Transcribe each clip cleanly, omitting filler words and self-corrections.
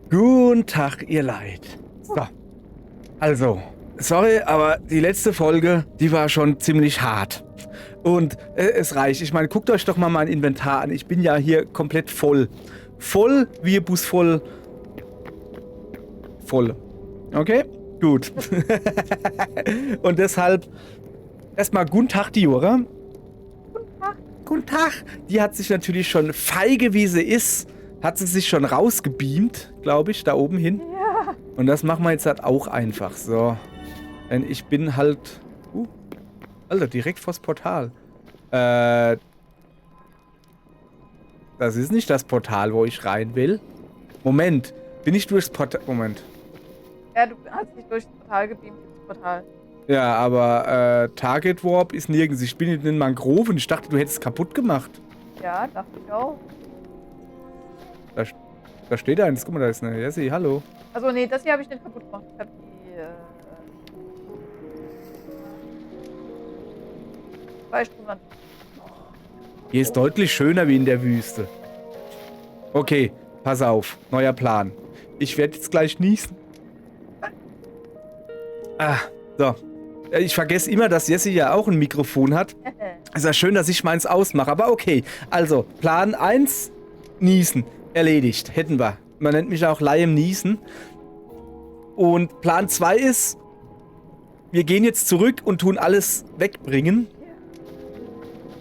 Guten Tag, ihr Leid. So, also, sorry, aber die letzte Folge, die war schon ziemlich hart. Und es reicht. Ich meine, guckt euch doch mal mein Inventar an. Ich bin ja hier komplett voll. Voll wie ein Bus voll. Voll. Okay? Gut. Und deshalb erstmal guten Tag, die Jura. Guten Tag. Guten Tag. Die hat sich natürlich schon feige, wie sie ist, hat sie sich schon rausgebeamt, glaube ich, da oben hin. Ja. Und das machen wir jetzt halt auch einfach so. Denn ich bin halt... Alter, direkt vors Portal. Das ist nicht das Portal, wo ich rein will. Moment. Bin ich durchs Portal... Moment. Ja, du hast dich durchs Portal gebeamt, ins Portal. Ja, aber Target Warp ist nirgends. Ich bin in den Mangroven. Ich dachte, du hättest es kaputt gemacht. Ja, dachte ich auch. Da steht eins. Guck mal, da ist eine Jessie. Hallo. Also nee, das hier habe ich nicht kaputt gemacht. Ich habe die, Freistromland. Hier ist deutlich schöner wie in der Wüste. Okay, pass auf. Neuer Plan. Ich werde jetzt gleich niesen. Ah, so. Ich vergesse immer, dass Jessie ja auch ein Mikrofon hat. Ist ja schön, dass ich meins ausmache, aber okay. Also, Plan 1, Niesen. Erledigt. Hätten wir. Man nennt mich auch Laie im Niesen. Und Plan 2 ist, wir gehen jetzt zurück und tun alles wegbringen.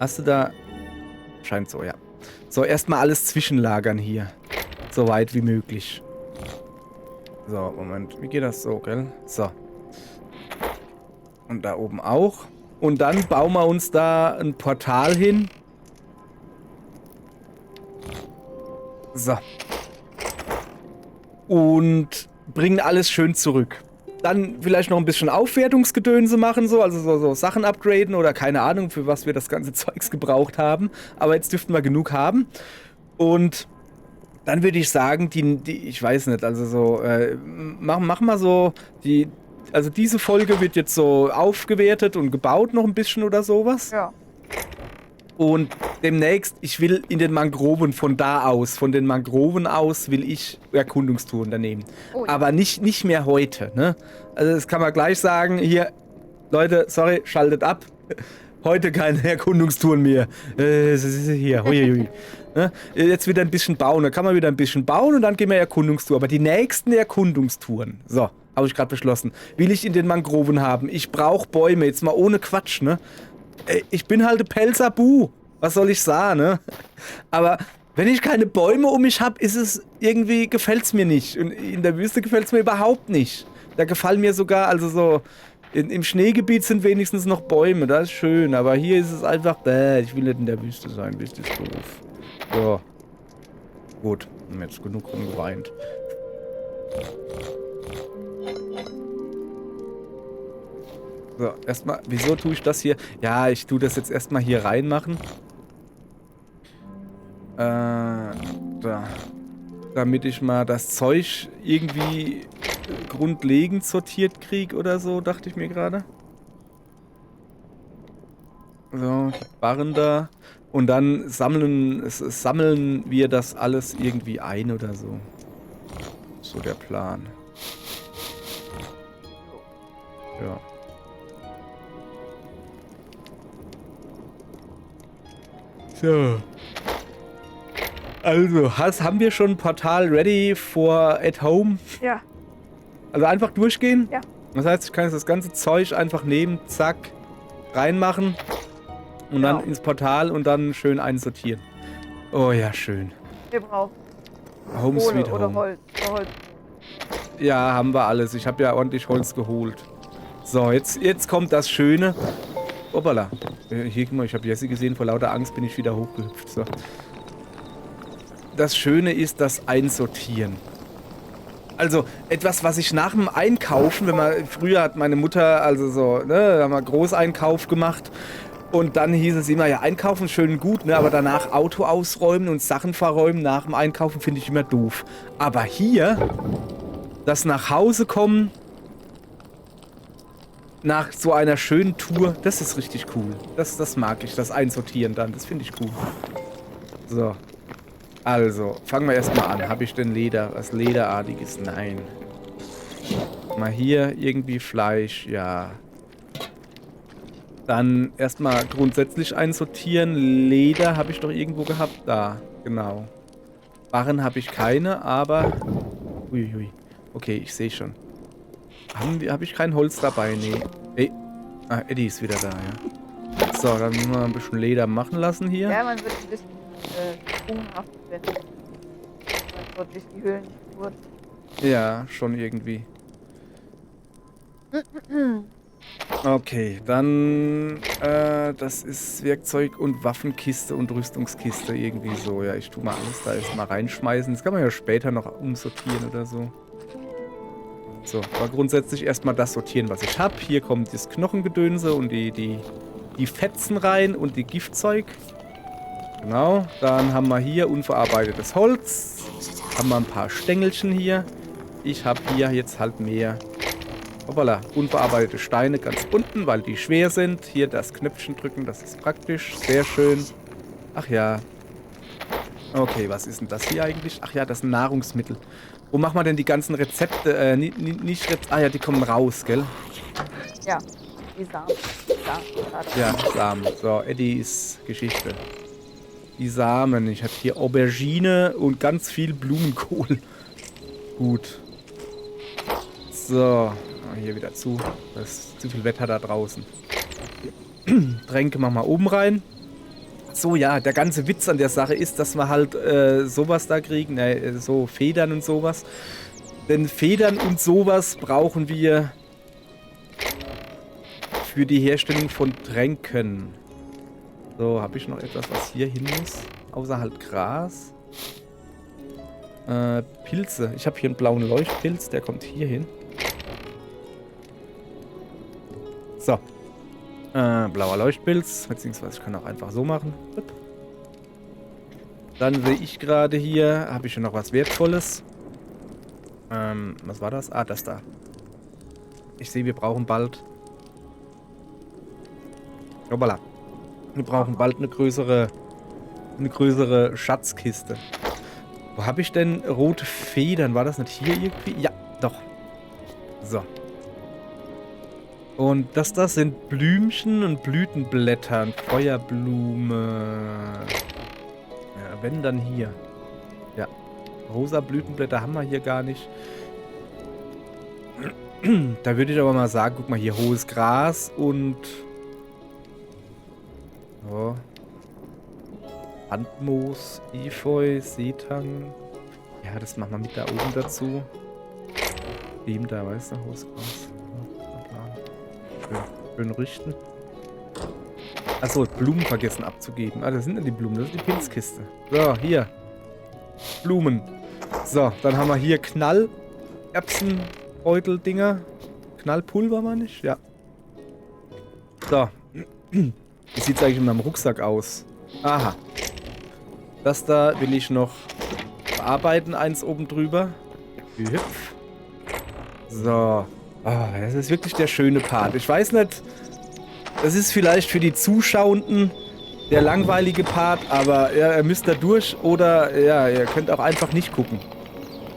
Hast du da... Scheint so, ja. So, erstmal alles zwischenlagern hier. So weit wie möglich. So, Moment. Wie geht das so, gell? So. Und da oben auch. Und dann bauen wir uns da ein Portal hin. So. Und bringen alles schön zurück. Dann vielleicht noch ein bisschen Aufwertungsgedönse machen, so, also so Sachen upgraden oder keine Ahnung, für was wir das ganze Zeugs gebraucht haben. Aber jetzt dürften wir genug haben. Und dann würde ich sagen, ich weiß nicht, also so, mach mal so, also diese Folge wird jetzt so aufgewertet und gebaut noch ein bisschen oder sowas. Ja. Und demnächst, ich will in den Mangroven von den Mangroven aus will ich Erkundungstouren unternehmen. Oh, ja. Aber nicht mehr heute, ne? Also das kann man gleich sagen, hier, Leute, sorry, schaltet ab. Heute keine Erkundungstouren mehr. Hier, huiui. Ne? Jetzt wieder ein bisschen bauen, dann kann man wieder ein bisschen bauen und dann gehen wir Erkundungstour. Aber die nächsten Erkundungstouren, so, habe ich gerade beschlossen, will ich in den Mangroven haben. Ich brauche Bäume, jetzt mal ohne Quatsch, ne? Ich bin halt ein Pelzer-Bu. Was soll ich sagen, ne? Aber wenn ich keine Bäume um mich habe, gefällt's mir nicht. Und in der Wüste gefällt's mir überhaupt nicht. Da gefallen mir sogar, also so, im Schneegebiet sind wenigstens noch Bäume, das ist schön. Aber hier ist es einfach, ich will nicht in der Wüste sein, Wüste ist doof. So. Gut, haben jetzt genug rumgeweint. So, erstmal, wieso tue ich das hier? Ja, ich tue das jetzt erstmal hier reinmachen. Damit ich mal das Zeug irgendwie grundlegend sortiert kriege oder so, dachte ich mir gerade. So, die Barren da. Und dann sammeln wir das alles irgendwie ein oder so. So der Plan. Ja. So. Also, haben wir schon ein Portal ready for at home? Ja. Also einfach durchgehen? Ja. Das heißt, ich kann jetzt das ganze Zeug einfach nehmen, zack, reinmachen und Genau. dann ins Portal und dann schön einsortieren. Oh ja, schön. Wir brauchen Home Kohle sweet oder home. Holz. Ja, haben wir alles. Ich habe ja ordentlich Holz geholt. So, jetzt kommt das Schöne. Hoppala. Hier, guck mal, ich habe Jessie gesehen, vor lauter Angst bin ich wieder hochgehüpft. So. Das Schöne ist das Einsortieren. Also, etwas, was ich nach dem Einkaufen, früher hat meine Mutter, also so, ne, haben wir Großeinkauf gemacht und dann hieß es immer, ja, einkaufen schön und gut, ne, aber danach Auto ausräumen und Sachen verräumen nach dem Einkaufen finde ich immer doof. Aber hier, das nach Hause kommen, nach so einer schönen Tour, das ist richtig cool. Das mag ich, das Einsortieren dann, das finde ich cool. So. Also, fangen wir erstmal an. Habe ich denn Leder? Was Lederartiges? Nein. Mal hier irgendwie Fleisch, ja. Dann erstmal grundsätzlich einsortieren. Leder habe ich doch irgendwo gehabt. Da, genau. Barren habe ich keine, aber... Uiui. Okay, ich sehe schon. Habe ich kein Holz dabei? Nee. Ey. Ah, Eddie ist wieder da, ja. So, dann müssen wir ein bisschen Leder machen lassen hier. Ja, man wird ein bisschen sprunghaft, wenn man dort durch die Höhlen wurde. Ja, schon irgendwie. Okay, dann das ist Werkzeug und Waffenkiste und Rüstungskiste irgendwie so. Ja, ich tue mal alles da erstmal reinschmeißen. Das kann man ja später noch umsortieren oder so. So, aber grundsätzlich erstmal das sortieren, was ich habe. Hier kommt das Knochengedönse und die Fetzen rein und die Giftzeug. Genau, dann haben wir hier unverarbeitetes Holz. Haben wir ein paar Stängelchen hier. Ich habe hier jetzt halt mehr... Hoppala, unverarbeitete Steine ganz unten, weil die schwer sind. Hier das Knöpfchen drücken, das ist praktisch. Sehr schön. Ach ja. Okay, was ist denn das hier eigentlich? Ach ja, das sind Nahrungsmittel. Wo machen wir denn die ganzen Rezepte? Nicht Rezepte. Ah ja, die kommen raus, gell? Ja, die Samen. Ja, Samen. So, Eddies Geschichte. Die Samen. Ich habe hier Aubergine und ganz viel Blumenkohl. Gut. So. Hier wieder zu. Das ist zu viel Wetter da draußen. Tränke machen wir oben rein. So, ja, der ganze Witz an der Sache ist, dass wir halt sowas da kriegen. So Federn und sowas. Denn Federn und sowas brauchen wir für die Herstellung von Tränken. So, habe ich noch etwas, was hier hin muss? Außer halt Gras. Pilze. Ich habe hier einen blauen Leuchtpilz, der kommt hier hin. So. Blauer Leuchtpilz, beziehungsweise ich kann auch einfach so machen. Dann sehe ich gerade hier, habe ich hier noch was Wertvolles. Was war das? Ah, das da. Ich sehe, wir brauchen bald... Hoppala. Wir brauchen bald eine größere Schatzkiste. Wo habe ich denn rote Federn? War das nicht hier irgendwie? Ja, doch. So. Und das sind Blümchen und Blütenblätter und Feuerblume. Ja, wenn dann hier. Ja. Rosa Blütenblätter haben wir hier gar nicht. Da würde ich aber mal sagen, guck mal hier, hohes Gras und... So. Handmoos, Efeu, Seetang. Ja, das machen wir mit da oben dazu. Dem da, weißt du, hohes Gras. Schön richten. Achso, Blumen vergessen abzugeben. Ah, das sind ja die Blumen. Das ist die Pilzkiste. So, hier. Blumen. So, dann haben wir hier Knallerbsenbeutel-Dinger. Knallpulver, meine ich? Ja. So. Wie sieht es eigentlich in meinem Rucksack aus? Aha. Das da will ich noch bearbeiten. Eins oben drüber. Hüpf. So. Oh, das ist wirklich der schöne Part. Ich weiß nicht, das ist vielleicht für die Zuschauenden der langweilige Part, aber ja, ihr müsst da durch oder ja, ihr könnt auch einfach nicht gucken.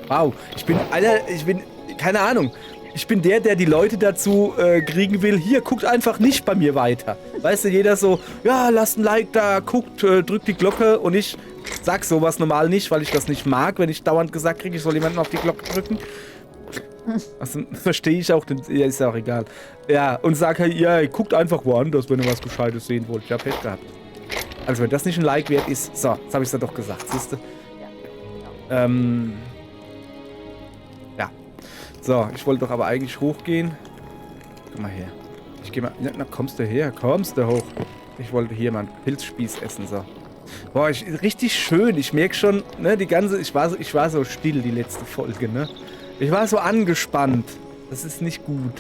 Wow, keine Ahnung. Ich bin der die Leute dazu kriegen will, hier, guckt einfach nicht bei mir weiter. Weißt du, jeder so, ja, lasst ein Like da, guckt, drückt die Glocke und ich sag sowas normal nicht, weil ich das nicht mag, wenn ich dauernd gesagt kriege, ich soll jemanden auf die Glocke drücken. Also, verstehe ich auch, ja, ist ja auch egal. Ja, und sag halt, ja, guckt einfach woanders, wenn ihr was Gescheites sehen wollt. Ich hab Pech gehabt. Also, wenn das nicht ein Like wert ist, so, das habe ich ja doch gesagt, siehst du? Ja, genau. Ja. So, ich wollte doch aber eigentlich hochgehen. Komm mal her. Ich geh mal, na, kommst du her, kommst du hoch. Ich wollte hier mal einen Pilzspieß essen, so. Boah, richtig schön, ich merke schon, ne, ich war so still die letzte Folge, ne? Ich war so angespannt. Das ist nicht gut.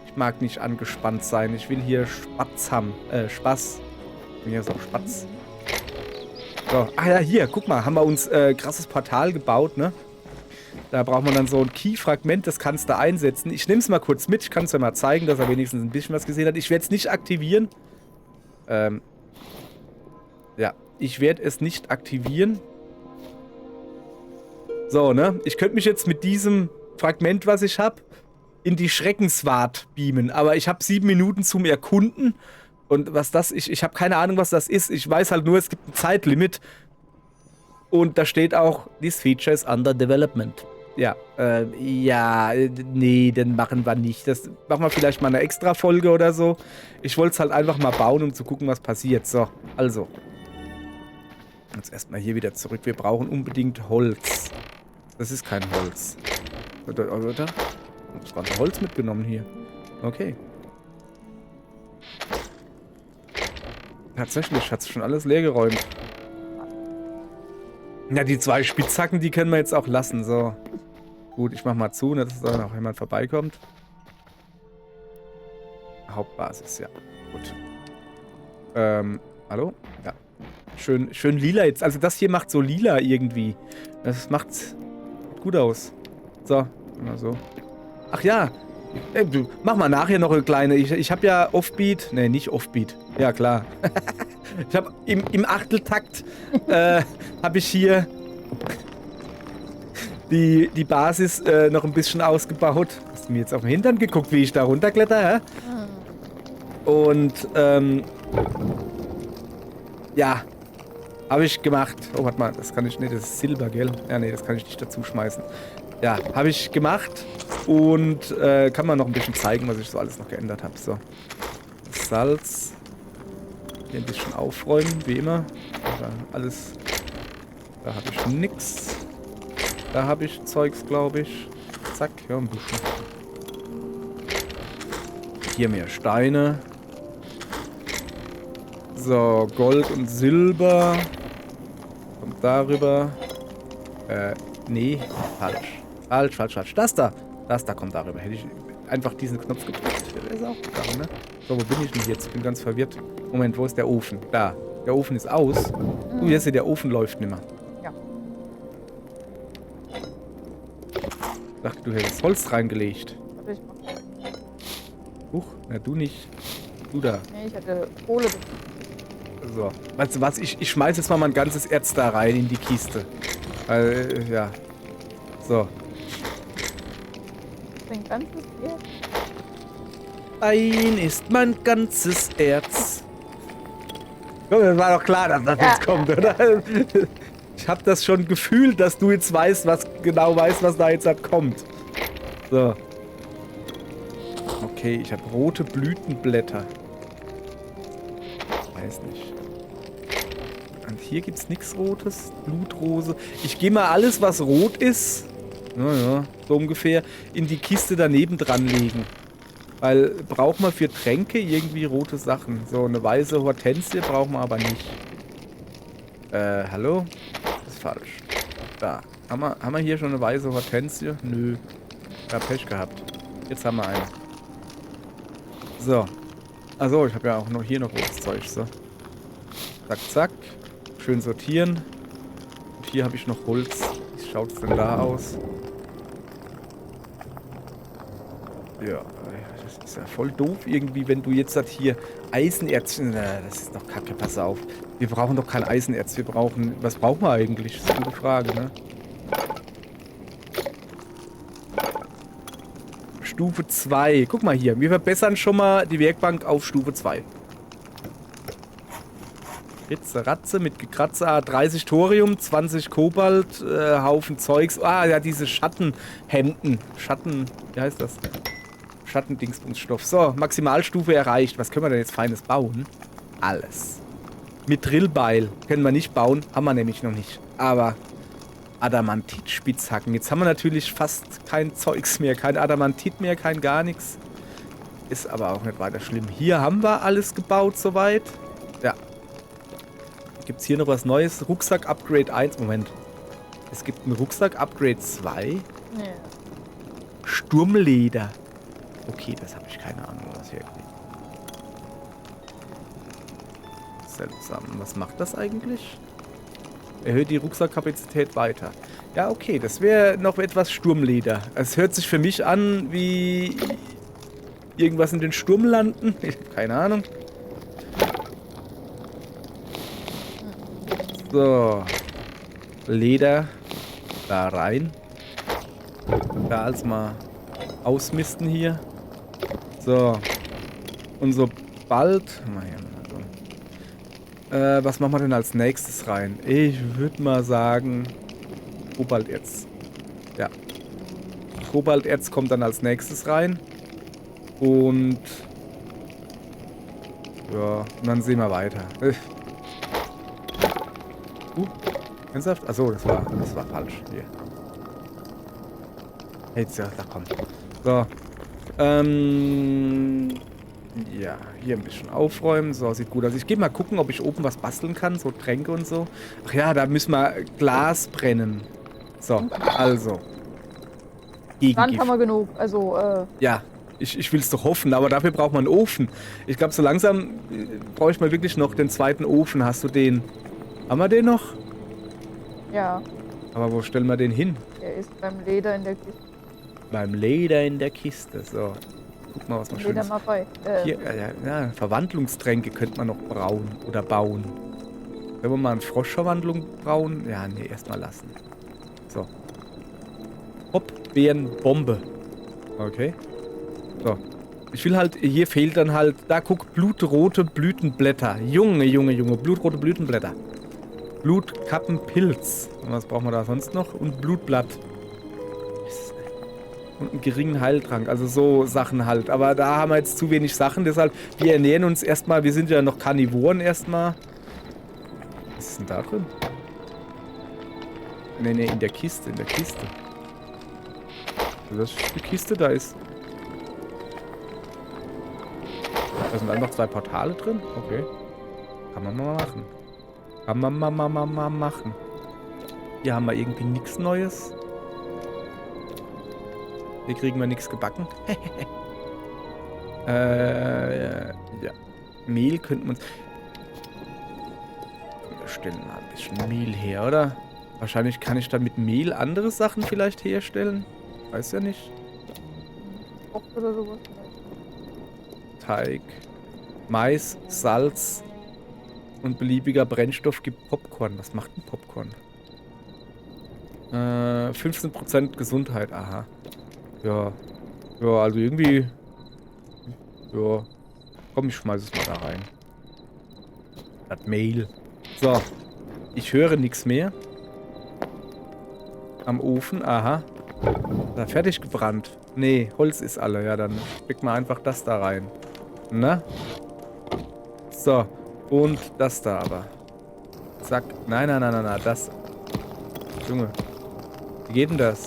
Ich mag nicht angespannt sein. Ich will hier Spaß haben. Spaß. Hier ist auch Spatz. So. Ah ja, hier, guck mal. Haben wir uns krasses Portal gebaut, ne? Da braucht man dann so ein Key-Fragment. Das kannst du einsetzen. Ich nehme es mal kurz mit. Ich kann es ja mal zeigen, dass er wenigstens ein bisschen was gesehen hat. Ich werde es nicht aktivieren. Ja. Ich werde es nicht aktivieren. So, ne? Ich könnte mich jetzt mit diesem Fragment, was ich habe, in die Schreckenswart beamen. Aber ich habe 7 Minuten zum Erkunden. Und was das ist, ich habe keine Ahnung, was das ist. Ich weiß halt nur, es gibt ein Zeitlimit. Und da steht auch, this feature is under development. Ja, nee, den machen wir nicht. Das machen wir vielleicht mal eine extra Folge oder so. Ich wollte es halt einfach mal bauen, um zu gucken, was passiert. So, also. Jetzt erstmal hier wieder zurück. Wir brauchen unbedingt Holz. Das ist kein Holz. Oder? Ich habe Holz mitgenommen hier. Okay. Tatsächlich hat es schon alles leer geräumt. Ja, die 2 Spitzhacken, die können wir jetzt auch lassen. So. Gut, ich mach mal zu, dass da noch jemand vorbeikommt. Hauptbasis, ja. Gut. Hallo? Ja. Schön lila jetzt. Also das hier macht so lila irgendwie. Das macht gut aus. So, mal so. Ach ja. Du, mach mal nachher noch eine kleine. Ich habe ja Offbeat. Ne, nicht Offbeat. Ja, klar. Ich habe im Achteltakt habe ich hier die Basis noch ein bisschen ausgebaut. Hast du mir jetzt auf den Hintern geguckt, wie ich da runterkletter, hä? Und ja, habe ich gemacht. Oh, warte mal, das kann ich nicht. Das ist Silber, gell? Ja, nee, das kann ich nicht dazu schmeißen. Ja, habe ich gemacht und kann man noch ein bisschen zeigen, was ich so alles noch geändert habe. So, Salz. Hier ein bisschen aufräumen, wie immer. Da alles. Da habe ich nix. Da habe ich Zeugs, glaube ich. Zack, ja, ein bisschen. Hier mehr Steine. So, Gold und Silber. Kommt darüber. Nee, falsch. Das da kommt darüber. Hätte ich einfach diesen Knopf gedrückt. Der ist auch gegangen, ne? So, wo bin ich denn jetzt? Ich bin ganz verwirrt. Moment, wo ist der Ofen? Da. Der Ofen ist aus. Du, jetzt der Ofen läuft nicht mehr. Ja. Ich dachte, du hättest Holz reingelegt. Warte, ich mach mal. Huch, na du nicht. Du da. Nee, ich hatte Kohle. So. Weißt du was? Ich schmeiß jetzt mal mein ganzes Erz da rein in die Kiste. Ja. So. Dein ganzes Erz? Ein ist mein ganzes Erz. Komm, das war doch klar, dass das jetzt kommt, oder? Ich hab das schon gefühlt, dass du jetzt weißt, was da jetzt halt kommt. So. Okay, ich habe rote Blütenblätter. Weiß nicht. Und hier gibt's nichts Rotes. Blutrose. Ich gehe mal alles, was rot ist, naja, so ungefähr, in die Kiste daneben dran legen. Weil braucht man für Tränke irgendwie rote Sachen. So eine weiße Hortensie braucht man aber nicht. Hallo? Das ist falsch. Da. Haben wir hier schon eine weiße Hortensie? Nö. Ja, Pech gehabt. Jetzt haben wir eine. So. Achso, ich habe ja auch noch hier noch rotes Zeug. So. Zack, zack. Schön sortieren. Und hier habe ich noch Holz. Wie schaut es denn da aus? Ja, das ist ja voll doof irgendwie, wenn du jetzt das hier Eisenerz... Na, das ist doch kacke, pass auf. Wir brauchen doch kein Eisenerz, wir brauchen... Was brauchen wir eigentlich? Das ist eine gute Frage, ne? Stufe 2. Guck mal hier, wir verbessern schon mal die Werkbank auf Stufe 2. Ritze, Ratze mit Gekratzer, 30 Thorium, 20 Kobalt, Haufen Zeugs. Ah, ja, diese Schattenhemden. Wie heißt das? Schattendingsbumsstoff. So, Maximalstufe erreicht. Was können wir denn jetzt Feines bauen? Alles. Mit Drillbeil können wir nicht bauen. Haben wir nämlich noch nicht. Aber Adamantit-Spitzhacken. Jetzt haben wir natürlich fast kein Zeugs mehr. Kein Adamantit mehr, kein gar nichts. Ist aber auch nicht weiter schlimm. Hier haben wir alles gebaut soweit. Ja. Gibt es hier noch was Neues? Rucksack Upgrade 1. Moment. Es gibt einen Rucksack Upgrade 2. Nee. Sturmleder. Okay, das habe ich keine Ahnung, was hier kriegt. Seltsam. Was macht das eigentlich? Erhöht die Rucksackkapazität weiter. Ja, okay, das wäre noch etwas Sturmleder. Es hört sich für mich an wie irgendwas in den Sturmlanden. Ich habe keine Ahnung. So. Leder. da rein. Da als mal ausmisten hier. So. Und sobald... was machen wir denn als nächstes rein? Ich würde mal sagen... Kobalterz. Ja. Kobalterz kommt dann als nächstes rein. Und... ja, und dann sehen wir weiter. Ernsthaft? Achso, das war falsch. Hier. Jetzt, ja, da kommt. So. Ja, hier ein bisschen aufräumen. So, sieht gut aus. Ich gehe mal gucken, ob ich oben was basteln kann. So Tränke und so. Ach ja, da müssen wir Glas brennen. So, also. Sand haben wir genug. Also, ja, ich will es doch hoffen, aber dafür braucht man einen Ofen. Ich glaube, so langsam brauche ich mal wirklich noch den zweiten Ofen. Hast du den? Haben wir den noch? ja. Aber wo stellen wir den hin? Der ist beim Leder in der Kiste. Beim Leder in der Kiste. So. Guck mal, was man Leder schönes... mal bei. Hier, ja, Verwandlungstränke könnte man noch brauen oder bauen. Wenn wir mal eine Froschverwandlung brauen? Ja, nee, erstmal lassen. So. Hopp, Bärenbombe. Okay. So. Ich will halt, hier fehlt dann halt, da guck, blutrote Blütenblätter. Junge, blutrote Blütenblätter. Blutkappenpilz. Und was brauchen wir da sonst noch? Und Blutblatt. Und einen geringen Heiltrank. Also so Sachen halt. Aber da haben wir jetzt zu wenig Sachen. Deshalb, wir ernähren uns erstmal. Wir sind ja noch Karnivoren erstmal. Was ist denn da drin? Nee, in der Kiste. In der Kiste. Das ist die Kiste, da ist... Da sind einfach 2 Portale drin? Okay. Kann man mal machen. Kann man mal machen. Hier haben wir irgendwie nichts Neues. Hier kriegen wir nichts gebacken. Ja. Mehl könnten wir uns... Wir stellen mal ein bisschen Mehl her, oder? Wahrscheinlich kann ich dann mit Mehl andere Sachen vielleicht herstellen. Weiß ja nicht. Frucht oder sowas. Teig, Mais, Salz und beliebiger Brennstoff gibt Popcorn. Was macht ein Popcorn? 15% Gesundheit, aha. Ja. Ja, also irgendwie... Ja. Komm, ich schmeiß es mal da rein. Das Mehl. So. Ich höre nichts mehr. Am Ofen, aha. Da fertig gebrannt. Nee, Holz ist alle. Ja, dann steck mal einfach das da rein. Na? So. Und das da aber. Zack. Nein, das. Junge. Wie geht denn das?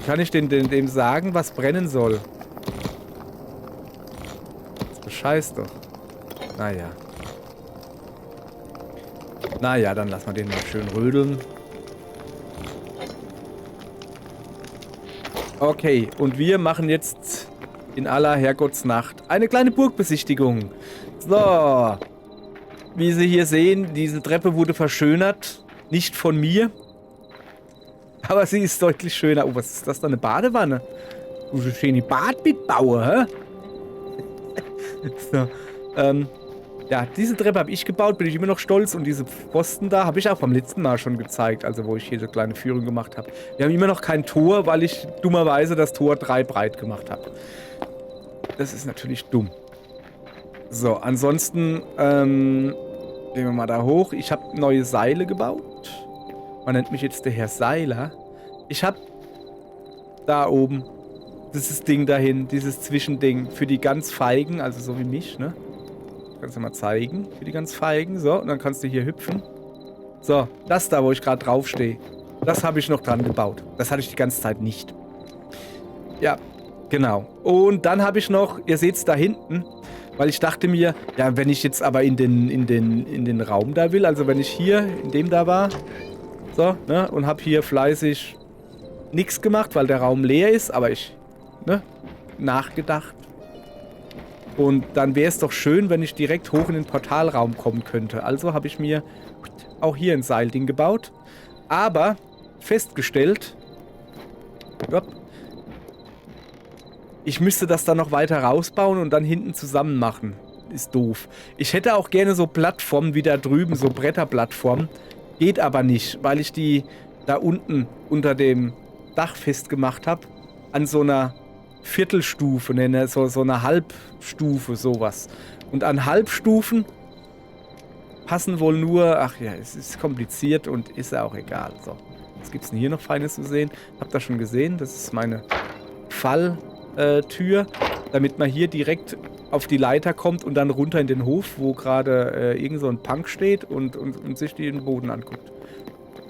Kann ich dem sagen, was brennen soll? Das bescheißt doch. Naja. Naja, dann lassen wir den mal schön rödeln. Okay, und wir machen jetzt in aller Herrgottsnacht eine kleine Burgbesichtigung. So. Wie Sie hier sehen, diese Treppe wurde verschönert. Nicht von mir. Aber sie ist deutlich schöner. Oh, was ist das da? Eine Badewanne? Du schön die Bad mitbauen, hä? So. Ja, diese Treppe habe ich gebaut, bin ich immer noch stolz. Und diese Pfosten da habe ich auch beim letzten Mal schon gezeigt, also wo ich hier so eine kleine Führung gemacht habe. Wir haben immer noch kein Tor, weil ich dummerweise das Tor 3 breit gemacht habe. Das ist natürlich dumm. So, ansonsten, gehen wir mal da hoch. Ich habe neue Seile gebaut. Man nennt mich jetzt der Herr Seiler. Ich habe da oben dieses Ding dahin, dieses Zwischending für die ganz Feigen, also so wie mich, ne? Kannst du mal zeigen, für die ganz Feigen. So, und dann kannst du hier hüpfen. So, das da, wo ich gerade draufstehe, das habe ich noch dran gebaut. Das hatte ich die ganze Zeit nicht. Ja, genau. Und dann habe ich noch, ihr seht es da hinten, weil ich dachte mir, ja, wenn ich jetzt aber in den Raum da will, also wenn ich hier in dem da war, so, ne, und habe hier fleißig nichts gemacht, weil der Raum leer ist, aber ich, ne, nachgedacht. Und dann wäre es doch schön, wenn ich direkt hoch in den Portalraum kommen könnte. Also habe ich mir auch hier ein Seilding gebaut. Aber festgestellt, ich müsste das dann noch weiter rausbauen und dann hinten zusammen machen. Ist doof. Ich hätte auch gerne so Plattformen wie da drüben, so Bretterplattformen. Geht aber nicht, weil ich die da unten unter dem Dach festgemacht habe, an so einer Viertelstufe, ne, so einer Halbstufe, sowas. Und an Halbstufen passen wohl nur, ach ja, es ist kompliziert und ist ja auch egal. So, was gibt's denn hier noch Feines zu sehen? Habt ihr schon gesehen? Das ist meine Falltür, damit man hier direkt auf die Leiter kommt und dann runter in den Hof, wo gerade irgend so ein Punk steht und sich den Boden anguckt.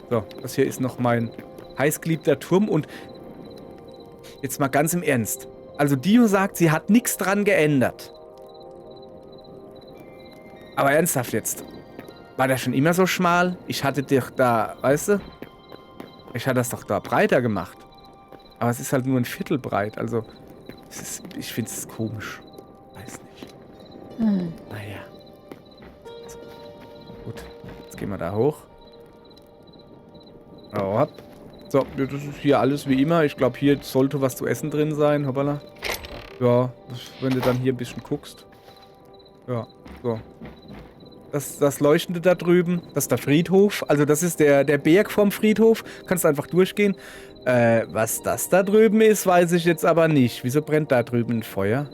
So, das hier ist noch mein heißgeliebter Turm und jetzt mal ganz im Ernst. Also Dio sagt, sie hat nichts dran geändert. Aber ernsthaft jetzt. War der schon immer so schmal? Ich hatte dich da, weißt du? Ich hatte das doch da breiter gemacht. Aber es ist halt nur ein Viertel breit. Also, ich finde es komisch. Weiß nicht. Naja. So. Gut, jetzt gehen wir da hoch. Oh, hopp. So, das ist hier alles wie immer. Ich glaube, hier sollte was zu essen drin sein. Hoppala. Ja, wenn du dann hier ein bisschen guckst. Ja, so. Das Leuchtende da drüben, das ist der Friedhof. Also das ist der Berg vom Friedhof. Kannst einfach durchgehen. Was das da drüben ist, weiß ich jetzt aber nicht. Wieso brennt da drüben ein Feuer?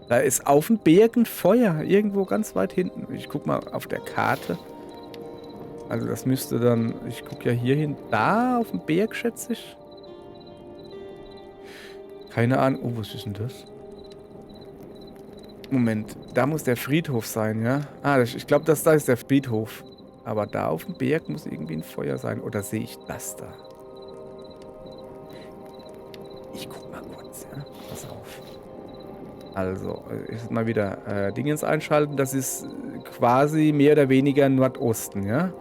Da ist auf dem Berg ein Feuer. Irgendwo ganz weit hinten. Ich guck mal auf der Karte. Also das müsste dann... Ich guck ja hier hin. Da auf dem Berg, schätze ich. Keine Ahnung. Oh, was ist denn das? Moment. Da muss der Friedhof sein, ja? Ah, ich glaube, da ist der Friedhof. Aber da auf dem Berg muss irgendwie ein Feuer sein. Oder sehe ich das da? Ich guck mal kurz, ja? Pass auf. Also, ich mal wieder Dingens einschalten. Das ist quasi mehr oder weniger Nordosten, ja?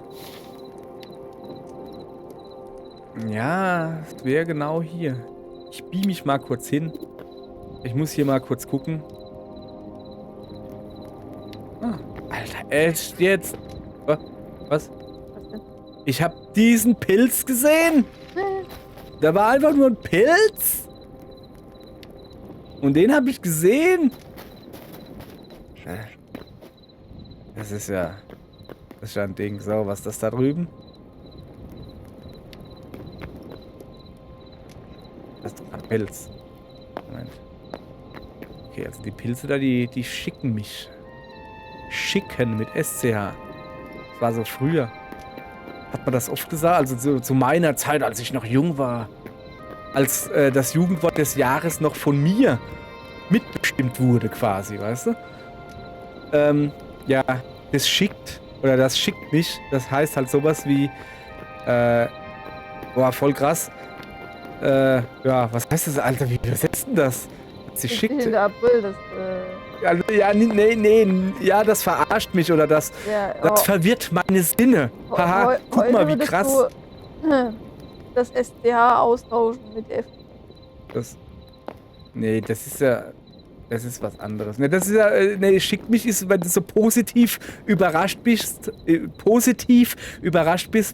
Ja, das wäre genau hier. Ich beam mich mal kurz hin. Ich muss hier mal kurz gucken. Ah, Alter, echt jetzt? Was? Was denn? Ich habe diesen Pilz gesehen. Da war einfach nur ein Pilz. Und den habe ich gesehen. Das ist ja ein Ding. So, was ist das da drüben? Das ist doch ein Pilz. Moment. Okay, also die Pilze da, die schicken mich. Schicken mit SCH. Das war so früher. Hat man das oft gesagt? Also zu meiner Zeit, als ich noch jung war. Als das Jugendwort des Jahres noch von mir mitbestimmt wurde quasi, weißt du? Ja, das schickt. Oder das schickt mich. Das heißt halt sowas wie boah, voll krass. Ja, was heißt das, Alter? Wie übersetzt denn das? Sie schickt. 16. April, das, Ja, nee, ja, das verarscht mich oder das verwirrt meine Sinne. Haha, guck mal, wie krass. Das SCH austauschen mit F. Nee, das ist was anderes. Nee, das ist ja, nee, schickt mich ist, wenn du so positiv überrascht bist,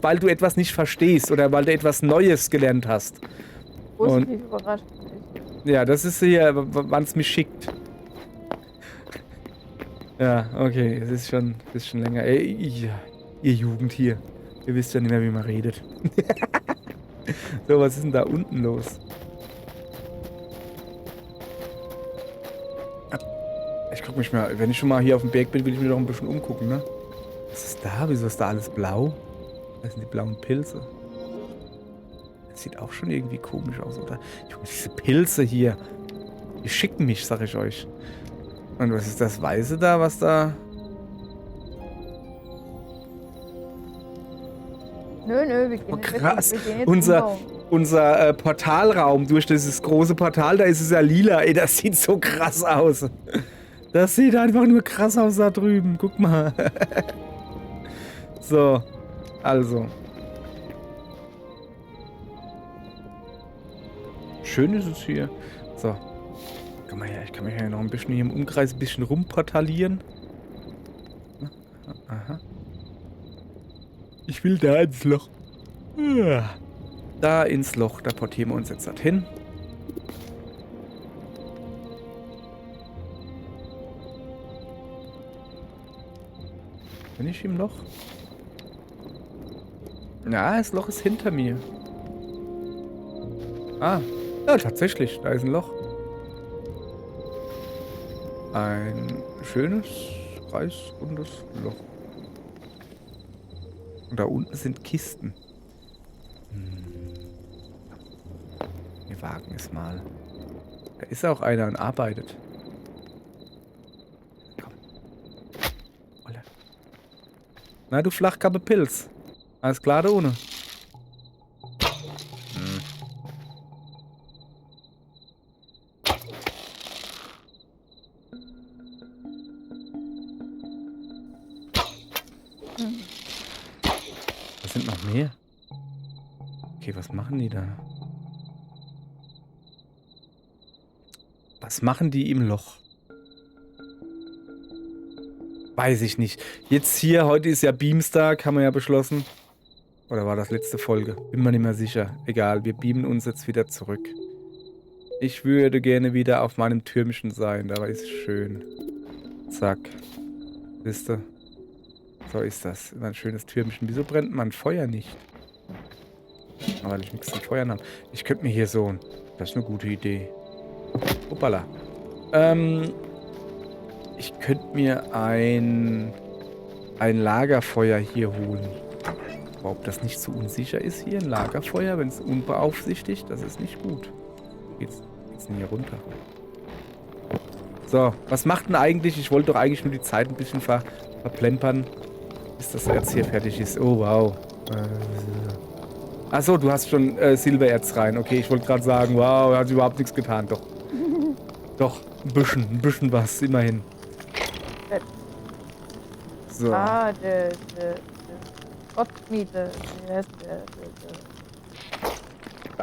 weil du etwas nicht verstehst oder weil du etwas Neues gelernt hast. Positiv überrascht mich. Ja, das ist hier, wann es mich schickt. Ja, okay, es ist schon länger. Ey, ihr Jugend hier. Ihr wisst ja nicht mehr, wie man redet. So, was ist denn da unten los? Ich guck mich mal, wenn ich schon mal hier auf dem Berg bin, will ich mich noch ein bisschen umgucken, ne? Was ist da? Wieso ist da alles blau? Das sind die blauen Pilze. Das sieht auch schon irgendwie komisch aus, oder? Junge, diese Pilze hier. Die schicken mich, sag ich euch. Und was ist das Weiße da, was da... Nö, wir gehen jetzt krass. Wir gehen jetzt Unser Portalraum durch dieses große Portal, da ist es ja lila. Ey, das sieht so krass aus. Das sieht einfach nur krass aus da drüben. Guck mal. So, also. Schön ist es hier. So. Komm mal her, ich kann mich ja noch ein bisschen hier im Umkreis ein bisschen rumportalieren. Aha. Ich will da ins Loch. Da ins Loch, da portieren wir uns jetzt dorthin. Bin ich im Loch? Ja, das Loch ist hinter mir. Ah, ja, tatsächlich. Da ist ein Loch. Ein schönes, kreisrundes Loch. Und da unten sind Kisten. Wir wagen es mal. Da ist auch einer und arbeitet. Komm. Olle. Na, du Flachkappe Pilz. Alles klar da ohne. Was sind noch mehr? Okay, was machen die da? Was machen die im Loch? Weiß ich nicht. Jetzt hier, heute ist ja Beamstag, haben wir ja beschlossen. Oder war das letzte Folge? Bin mir nicht mehr sicher. Egal, wir beamen uns jetzt wieder zurück. Ich würde gerne wieder auf meinem Türmchen sein, da ist es schön. Zack. Wisst ihr? So ist das. Immer ein schönes Türmchen. Wieso brennt mein Feuer nicht? Weil ich nichts zum Feuern habe. Ich könnte mir hier so... Das ist eine gute Idee. Hoppala. Ich könnte mir ein Lagerfeuer hier holen. Aber ob das nicht so unsicher ist hier, ein Lagerfeuer, wenn es unbeaufsichtigt, das ist nicht gut. Geht's denn hier runter? So, was macht denn eigentlich? Ich wollte doch eigentlich nur die Zeit ein bisschen verplempern, bis das Erz hier fertig ist. Oh, wow. Achso, du hast schon Silbererz rein. Okay, ich wollte gerade sagen, wow, er hat überhaupt nichts getan. Doch. Doch, ein bisschen was, immerhin. So. Ah, der Gottmiete. Wie heißt der?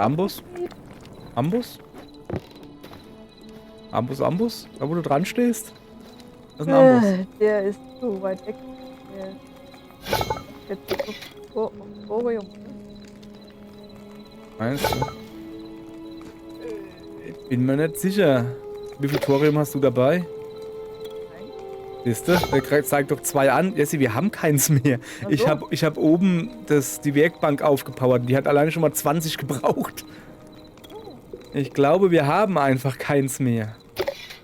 Ambus? Ambus? Ambus? Da wo du dran stehst? Das ist ein Ambus. Der ist zu weit weg. Der ist Thorium. Meinst du? Ich bin mir nicht sicher. Wie viel Thorium hast du dabei? Siehst du? Der zeigt doch 2 an. Jessie, wir haben keins mehr. Also? Ich hab oben die Werkbank aufgepowert. Die hat alleine schon mal 20 gebraucht. Ich glaube, wir haben einfach keins mehr.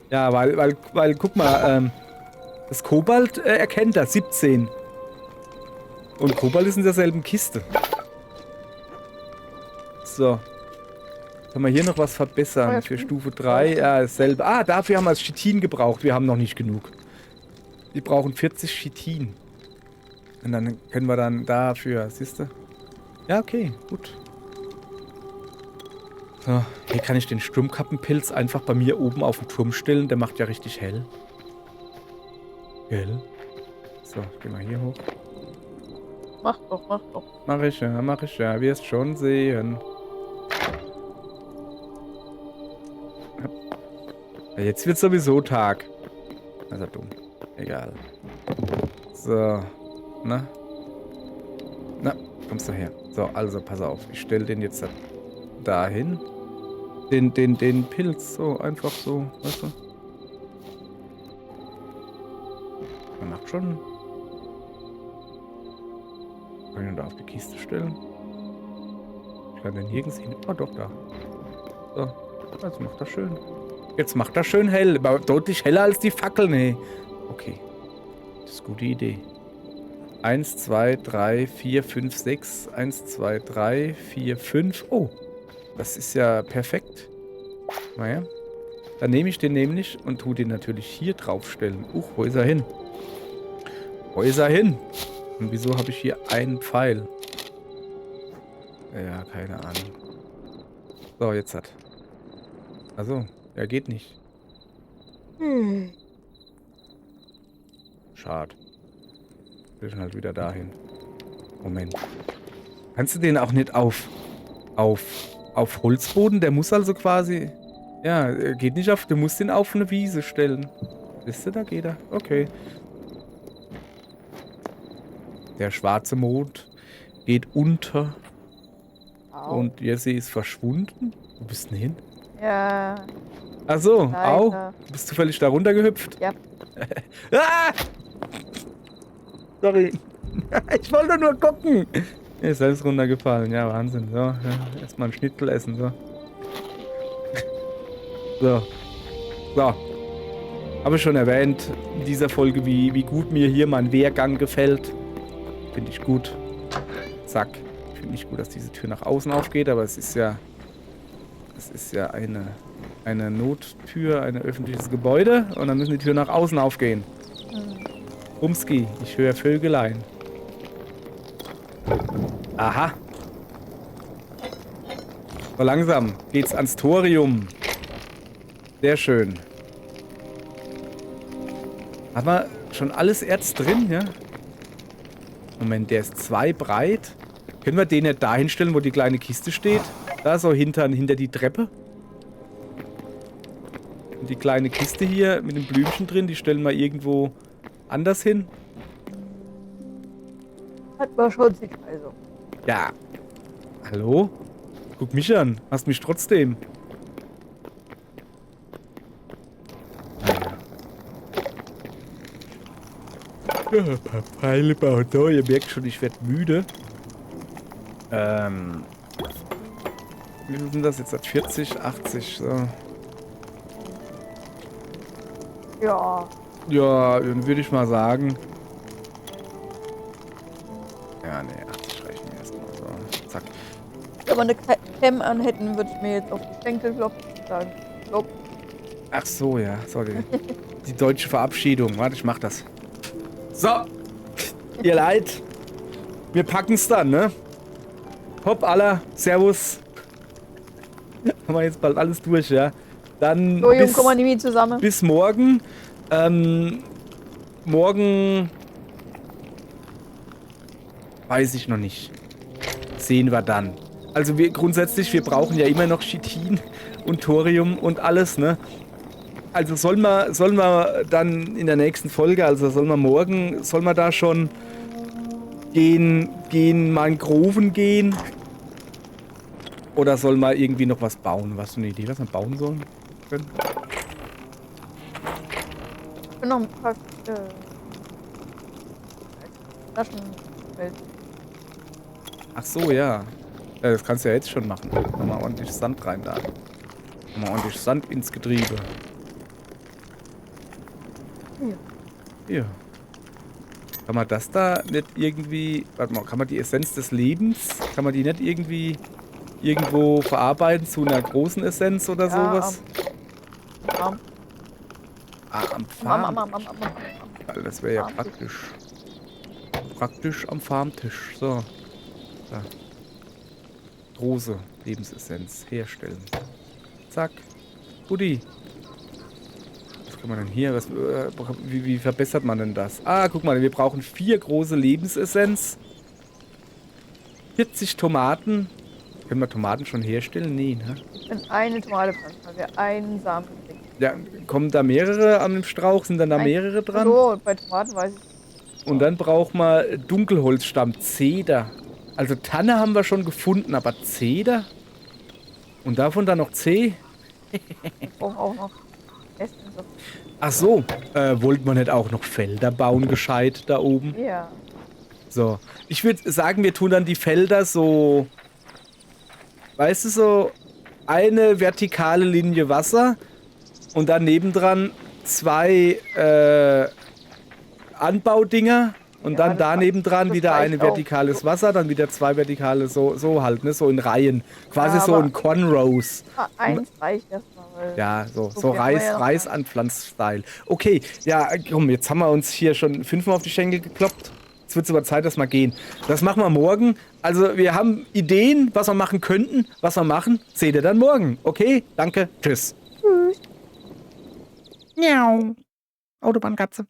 Ja, weil guck mal, das Kobalt erkennt das, 17. Und Kobalt ist in derselben Kiste. So. Können wir hier noch was verbessern für Stufe 3? Ja, dasselbe. Ah, dafür haben wir das Chitin gebraucht. Wir haben noch nicht genug. Wir brauchen 40 Chitin. Und dann können wir dann dafür, siehst du? Ja, okay, gut. So, hier kann ich den Sturmkappenpilz einfach bei mir oben auf den Turm stellen. Der macht ja richtig hell. Gell? So, gehen wir hier hoch. Mach doch. Mach ich ja. Wirst schon sehen. Ja, jetzt wird sowieso Tag. Das ist ja dumm. Egal. So. Na, kommst du her. So, also pass auf. Ich stelle den jetzt dahin. Den Pilz. So, einfach so. Weißt du? Man macht schon. Kann ich ihn da auf die Kiste stellen? Ich kann den nirgends hin. Oh, doch, da. So. Jetzt macht das schön. Jetzt macht das schön hell. Aber deutlich heller als die Fackeln, ey. Okay. Das ist eine gute Idee. 1, 2, 3, 4, 5, 6. 1, 2, 3, 4, 5. Oh. Das ist ja perfekt. Naja. Dann nehme ich den nämlich und tue den natürlich hier draufstellen. Wo ist er hin? Wo ist er hin? Und wieso habe ich hier einen Pfeil? Ja, keine Ahnung. So, jetzt hat. Also, er geht nicht. Schade. Wir sind halt wieder dahin. Moment. Kannst du den auch nicht auf Holzboden? Der muss also quasi... Ja, er geht nicht auf... Du musst den auf eine Wiese stellen. Wisst ihr, da geht er. Okay. Der schwarze Mond geht unter. Au. Und Jessie ist verschwunden. Wo bist du denn hin? Ja. Ach so, Leider. au. Du bist zufällig da runtergehüpft? Ja. Ah! Sorry. Ich wollte nur gucken. Mir ist selbst runtergefallen. Ja, Wahnsinn. So, ja, erstmal ein Schnitzel essen. So. So. So. Habe ich schon erwähnt in dieser Folge, wie gut mir hier mein Wehrgang gefällt. Finde ich gut. Zack. Ich finde nicht gut, dass diese Tür nach außen aufgeht, aber es ist ja eine Nottür, ein öffentliches Gebäude und dann müssen die Türen nach außen aufgehen. Bumski, ich höre Vögelein. Aha. So langsam geht's ans Thorium. Sehr schön. Haben wir schon alles Erz drin, ja? Moment, der ist 2 breit. Können wir den nicht da hinstellen, wo die kleine Kiste steht? Da so hinter die Treppe. Und die kleine Kiste hier mit dem Blümchen drin, die stellen wir irgendwo anders hin. Hat man schon sich also. Ja. Hallo? Guck mich an. Hast mich trotzdem. Ja, ein paar Pfeile bauen da. Ihr merkt schon, ich werde müde. Wie viel sind das jetzt? 40, 80, so. Ja. Ja, dann würde ich mal sagen. Ja, nee, 80 reichen mir erstmal. So, zack. Wenn wir eine Cam an hätten, würde ich mir jetzt auf die Schenkel klopfen und sagen, klopp. Ach so, ja, sorry. Die deutsche Verabschiedung. Warte, ich mach das. So. Ihr Leid. Wir packen's dann, ne? Hopp, aller. Servus. Haben wir jetzt bald alles durch, ja? Dann So, Jungs, kommen wir nie zusammen. bis morgen. Morgen weiß ich noch nicht. Sehen wir dann. Also wir brauchen ja immer noch Chitin und Thorium und alles, ne? Also sollen wir dann in der nächsten Folge, also sollen wir da schon Mangroven gehen? Oder soll man irgendwie noch was bauen? Hast du eine Idee, was wir bauen sollen? Ich bin noch ein paar Flaschen. Ach so, ja. Das kannst du ja jetzt schon machen. Nochmal ordentlich Sand rein da. Nochmal ordentlich Sand ins Getriebe. Ja. Ja. Kann man das da nicht irgendwie... Warte mal, kann man die Essenz des Lebens... Kann man die nicht irgendwie... irgendwo verarbeiten zu einer großen Essenz oder sowas? Am Farm. Am. Weil das wäre ja praktisch. Praktisch am Farmtisch. So. Da. Große Lebensessenz herstellen. Zack. Buddy. Was kann man denn hier? Wie verbessert man denn das? Ah, guck mal, wir brauchen 4 große Lebensessenz. 40 Tomaten. Können wir Tomaten schon herstellen? Nee, ne? Wenn eine Tomate pflanzen, weil wir einen Samen kriegen. Ja, kommen da mehrere an dem Strauch? Sind dann da mehrere dran? So, und bei Tomaten weiß ich. Und dann braucht man Dunkelholzstamm, Zeder. Also Tanne haben wir schon gefunden, aber Zeder? Und davon dann noch C? Wir brauchen auch noch Essen. Ach so, wollte man nicht auch noch Felder bauen, gescheit da oben? Ja. So, ich würde sagen, wir tun dann die Felder so, weißt du, so eine vertikale Linie Wasser und dann nebendran 2 Anbaudinger und Ja, dann daneben dran wieder reicht ein auch. vertikales Wasser, dann wieder 2 vertikale, so halt, ne, so in Reihen. Quasi Ja, so aber- ein Cornrows. Eins reicht erstmal, weil. Ja, so viel haben wir Reis, ja noch Reisanpflanz-Style. Okay, ja, komm, jetzt haben wir uns hier schon 5-mal auf die Schenkel gekloppt. Jetzt wird es aber Zeit, dass wir gehen. Das machen wir morgen. Also, wir haben Ideen, was wir machen könnten, was wir machen. Seht ihr dann morgen. Okay, danke, tschüss. Tschüss. Miau. Autobahnkatze.